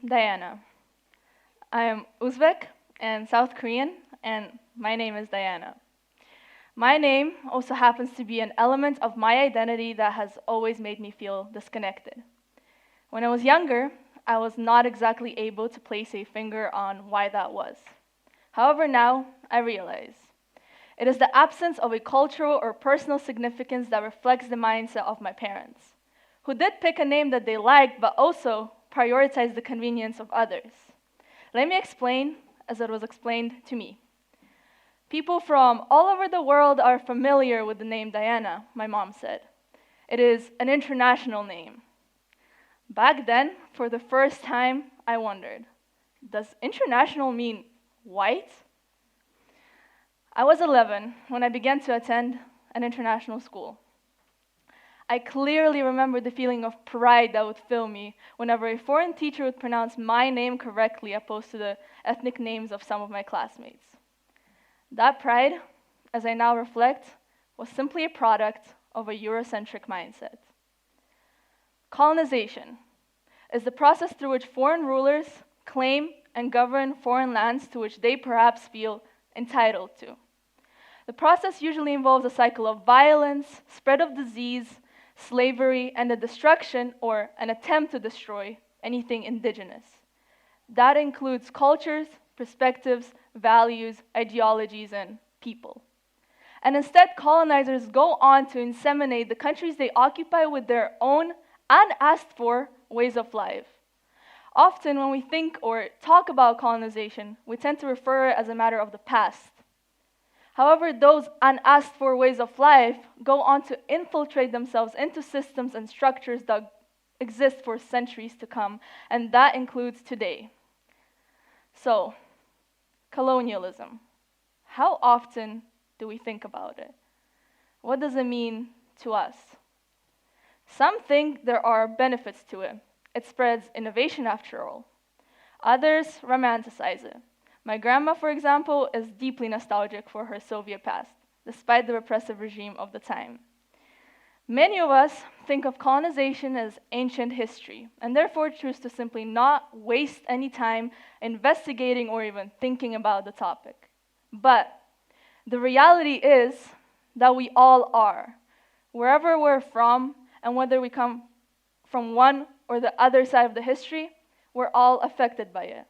Diana. I am Uzbek and South Korean, and my name is Diana. My name also happens to be an element of my identity that has always made me feel disconnected. When I was younger, I was not exactly able to place a finger on why that was. However, now I realize it is the absence of a cultural or personal significance that reflects the mindset of my parents, who did pick a name that they liked but also prioritized the convenience of others. Let me explain as it was explained to me. People from all over the world are familiar with the name Diana, my mom said. It is an international name. Back then, for the first time, I wondered, does international mean white? I was 11 when I began to attend an international school. I clearly remember the feeling of pride that would fill me whenever a foreign teacher would pronounce my name correctly opposed to the ethnic names of some of my classmates. That pride, as I now reflect, was simply a product of a Eurocentric mindset. Colonization is the process through which foreign rulers claim and govern foreign lands to which they perhaps feel entitled to. The process usually involves a cycle of violence, spread of disease, slavery, and the destruction or an attempt to destroy anything indigenous. That includes cultures, perspectives, values, ideologies, and people. And instead, colonizers go on to inseminate the countries they occupy with their own unasked for ways of life. Often, when we think or talk about colonization, we tend to refer it as a matter of the past. However, those unasked for ways of life go on to infiltrate themselves into systems and structures that exist for centuries to come, and that includes today. So, colonialism. How often do we think about it? What does it mean to us? Some think there are benefits to it. It spreads innovation after all. Others romanticize it. My grandma, for example, is deeply nostalgic for her Soviet past, despite the repressive regime of the time. Many of us think of colonization as ancient history, and therefore choose to simply not waste any time investigating or even thinking about the topic. But the reality is that we all are, wherever we're from, and whether we come from one or the other side of the history, we're all affected by it.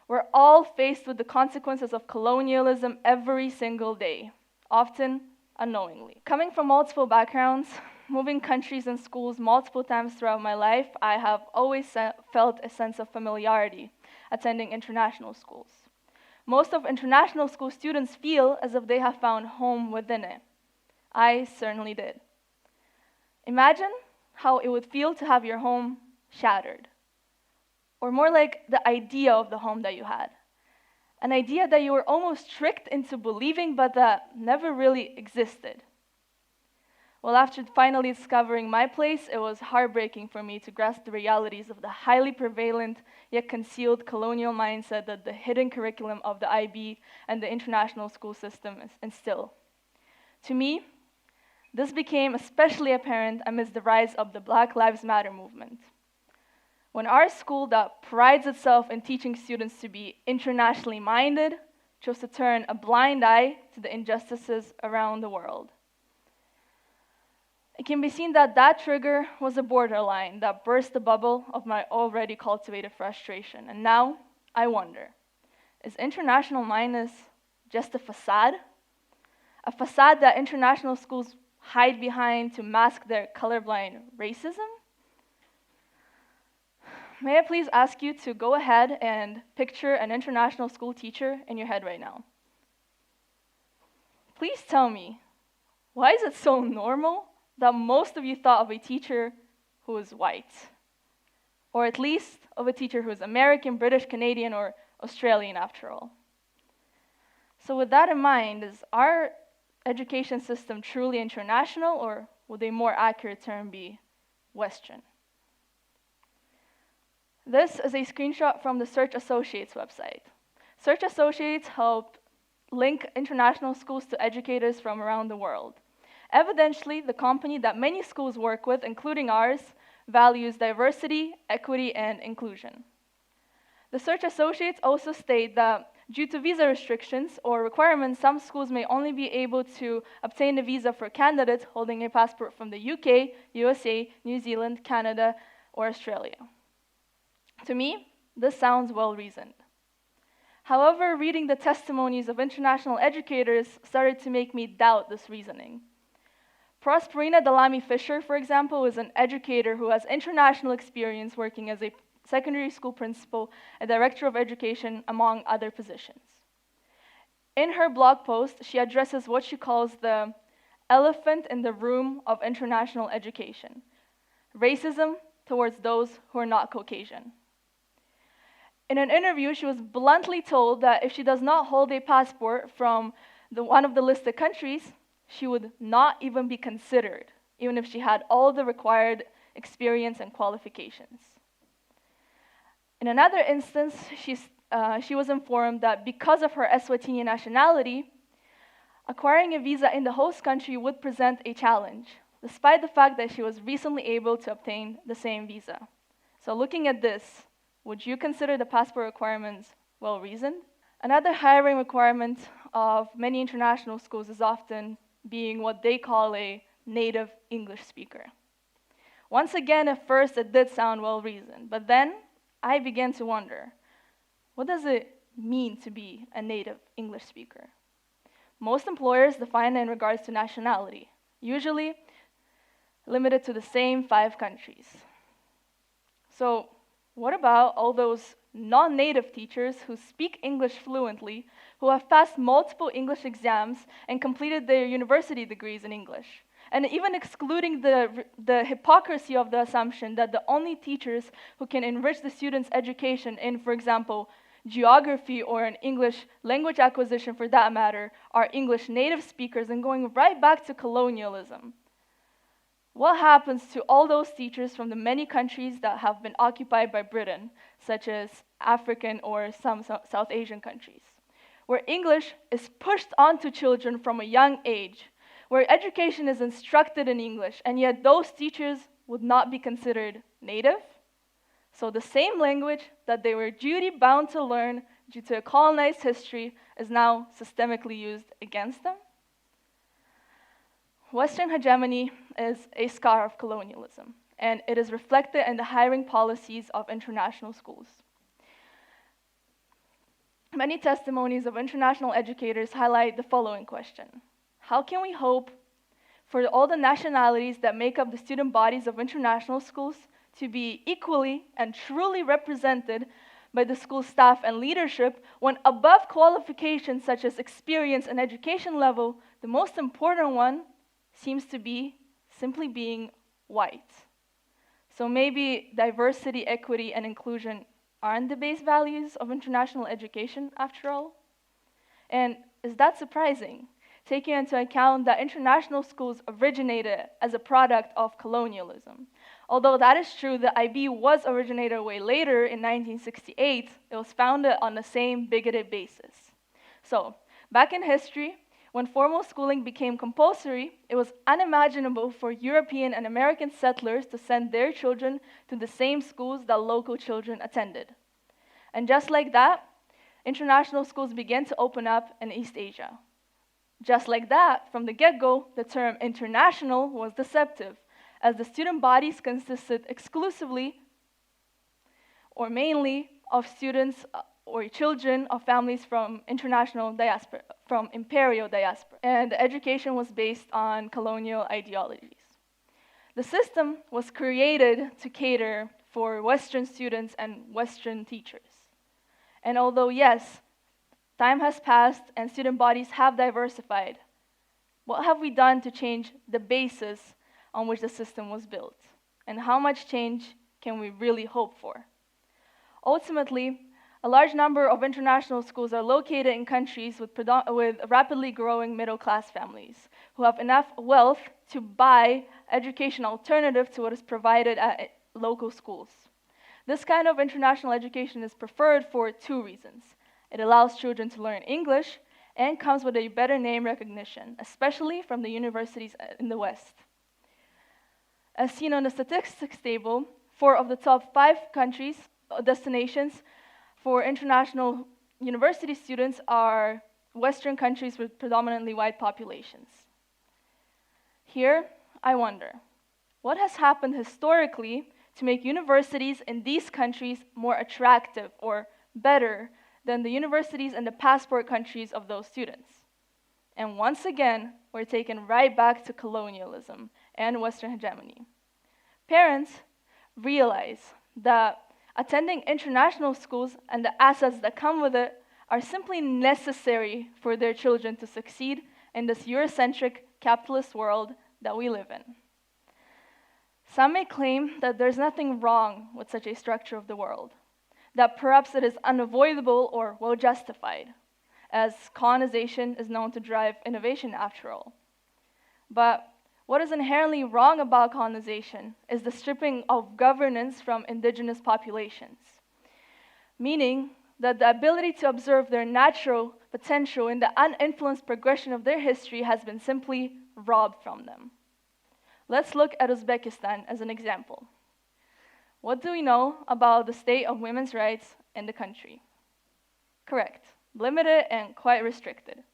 We're all faced with the consequences of colonialism every single day, often unknowingly. Coming from multiple backgrounds, moving countries and schools multiple times throughout my life, I have always felt a sense of familiarity attending international schools. Most of international school students feel as if they have found home within it. I certainly did. Imagine how it would feel to have your home shattered. Or more like the idea of the home that you had. An idea that you were almost tricked into believing but that never really existed. Well, after finally discovering my place, it was heartbreaking for me to grasp the realities of the highly prevalent yet concealed colonial mindset that the hidden curriculum of the IB and the international school system instill. To me, this became especially apparent amidst the rise of the Black Lives Matter movement. When our school that prides itself in teaching students to be internationally minded chose to turn a blind eye to the injustices around the world. It can be seen that that trigger was a borderline that burst the bubble of my already cultivated frustration. And now, I wonder, is international mindedness just a facade? A facade that international schools hide behind to mask their colorblind racism? May I please ask you to go ahead and picture an international school teacher in your head right now. Please tell me, why is it so normal that most of you thought of a teacher who is white? Or at least of a teacher who is American, British, Canadian, or Australian after all. So with that in mind, is our education system truly international, or would a more accurate term be Western? This is a screenshot from the Search Associates website. Search Associates help link international schools to educators from around the world. Evidently, the company that many schools work with, including ours, values diversity, equity, and inclusion. The Search Associates also state that due to visa restrictions or requirements, some schools may only be able to obtain a visa for candidates holding a passport from the UK, USA, New Zealand, Canada, or Australia. To me, this sounds well-reasoned. However, reading the testimonies of international educators started to make me doubt this reasoning. Prosperina Dalami-Fisher, for example, is an educator who has international experience working as a secondary school principal, a director of education, among other positions. In her blog post, she addresses what she calls the elephant in the room of international education: racism towards those who are not Caucasian. In an interview, she was bluntly told that if she does not hold a passport from one of the listed countries, she would not even be considered, even if she had all the required experience and qualifications. In another instance, she was informed that because of her Eswatini nationality, acquiring a visa in the host country would present a challenge, despite the fact that she was recently able to obtain the same visa. So looking at this, would you consider the passport requirements well-reasoned? Another hiring requirement of many international schools is often being what they call a native English speaker. Once again, at first it did sound well-reasoned, but then I began to wonder, what does it mean to be a native English speaker? Most employers define it in regards to nationality, usually limited to the same 5 countries. So what about all those non-native teachers who speak English fluently, who have passed multiple English exams and completed their university degrees in English? And even excluding the hypocrisy of the assumption that the only teachers who can enrich the students' education in, for example, geography or in English language acquisition for that matter, are English native speakers, and going right back to colonialism. What happens to all those teachers from the many countries that have been occupied by Britain, such as African or some South Asian countries, where English is pushed onto children from a young age, where education is instructed in English, and yet those teachers would not be considered native? So the same language that they were duty-bound to learn due to a colonized history is now systemically used against them? Western hegemony is a scar of colonialism, and it is reflected in the hiring policies of international schools. Many testimonies of international educators highlight the following question: how can we hope for all the nationalities that make up the student bodies of international schools to be equally and truly represented by the school staff and leadership, when above qualifications such as experience and education level, the most important one seems to be simply being white? So maybe diversity, equity, and inclusion aren't the base values of international education after all? And is that surprising, taking into account that international schools originated as a product of colonialism? Although that is true, the IB was originated way later in 1968, it was founded on the same bigoted basis. So, back in history, when formal schooling became compulsory, it was unimaginable for European and American settlers to send their children to the same schools that local children attended. And just like that, international schools began to open up in East Asia. Just like that, from the get-go, the term international was deceptive, as the student bodies consisted exclusively or mainly of students or children of families from international diaspora, from imperial diaspora, and the education was based on colonial ideologies. The system was created to cater for Western students and Western teachers. And although, yes, time has passed and student bodies have diversified, what have we done to change the basis on which the system was built? And how much change can we really hope for? Ultimately, a large number of international schools are located in countries with rapidly growing middle-class families who have enough wealth to buy education alternative to what is provided at local schools. This kind of international education is preferred for 2 reasons. It allows children to learn English and comes with a better name recognition, especially from the universities in the West. As seen on the statistics table, 4 of the top 5 countries, destinations, for international university students are Western countries with predominantly white populations. Here, I wonder, what has happened historically to make universities in these countries more attractive or better than the universities in the passport countries of those students? And once again, we're taken right back to colonialism and Western hegemony. Parents realize that attending international schools and the assets that come with it are simply necessary for their children to succeed in this Eurocentric capitalist world that we live in. Some may claim that there's nothing wrong with such a structure of the world, that perhaps it is unavoidable or well justified, as colonization is known to drive innovation after all. But what is inherently wrong about colonization is the stripping of governance from indigenous populations, meaning that the ability to observe their natural potential in the uninfluenced progression of their history has been simply robbed from them. Let's look at Uzbekistan as an example. What do we know about the state of women's rights in the country? Correct, limited and quite restricted.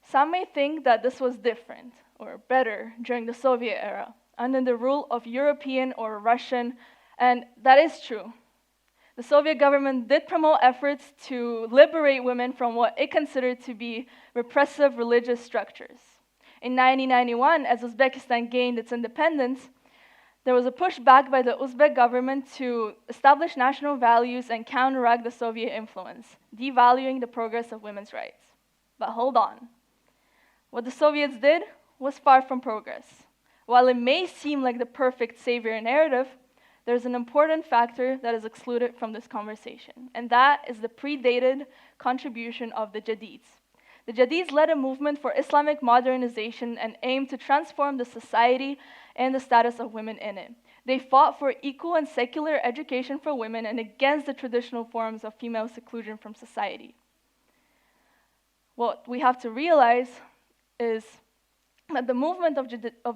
Some may think that this was different or better during the Soviet era, under the rule of European or Russian, and that is true. The Soviet government did promote efforts to liberate women from what it considered to be repressive religious structures. In 1991, as Uzbekistan gained its independence, there was a pushback by the Uzbek government to establish national values and counteract the Soviet influence, devaluing the progress of women's rights. But hold on. What the Soviets did was far from progress. While it may seem like the perfect savior narrative, there's an important factor that is excluded from this conversation, and that is the predated contribution of the Jadids. The Jadids led a movement for Islamic modernization and aimed to transform the society and the status of women in it. They fought for equal and secular education for women and against the traditional forms of female seclusion from society. What we have to realize is that the movement of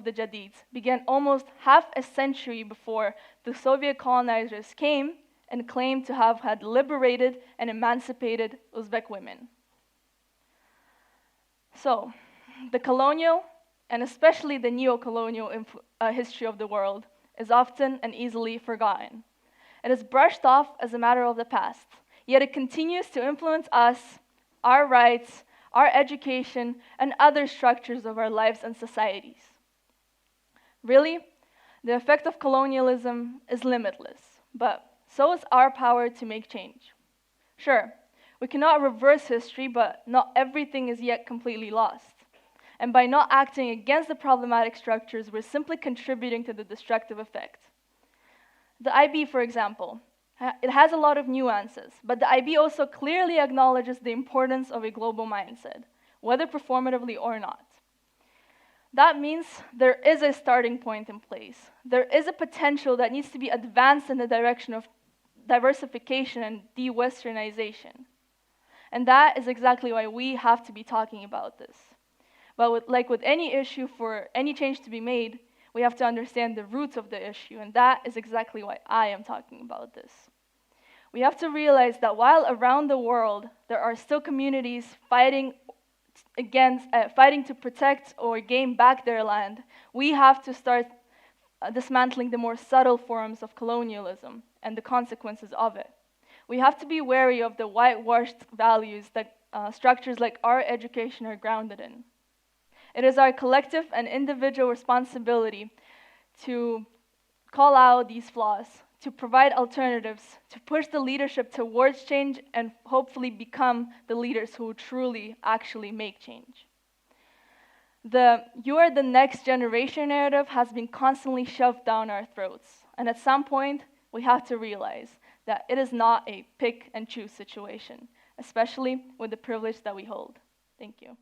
the Jadids began almost half a century before the Soviet colonizers came and claimed to have had liberated and emancipated Uzbek women. So, the colonial, and especially the neo-colonial history of the world is often and easily forgotten. It is brushed off as a matter of the past, yet it continues to influence us, our rights, our education, and other structures of our lives and societies. Really, the effect of colonialism is limitless, but so is our power to make change. Sure, we cannot reverse history, but not everything is yet completely lost. And by not acting against the problematic structures, we're simply contributing to the destructive effect. The IB, for example, it has a lot of nuances, but the IB also clearly acknowledges the importance of a global mindset, whether performatively or not. That means there is a starting point in place. There is a potential that needs to be advanced in the direction of diversification and de-Westernization. And that is exactly why we have to be talking about this. But like with any issue, for any change to be made, we have to understand the roots of the issue, and that is exactly why I am talking about this. We have to realize that while around the world there are still communities fighting to protect or gain back their land, we have to start dismantling the more subtle forms of colonialism and the consequences of it. We have to be wary of the whitewashed values that structures like our education are grounded in. It is our collective and individual responsibility to call out these flaws, to provide alternatives, to push the leadership towards change, and hopefully become the leaders who truly actually make change. The "you are the next generation" narrative has been constantly shoved down our throats, and at some point, we have to realize that it is not a pick and choose situation, especially with the privilege that we hold. Thank you.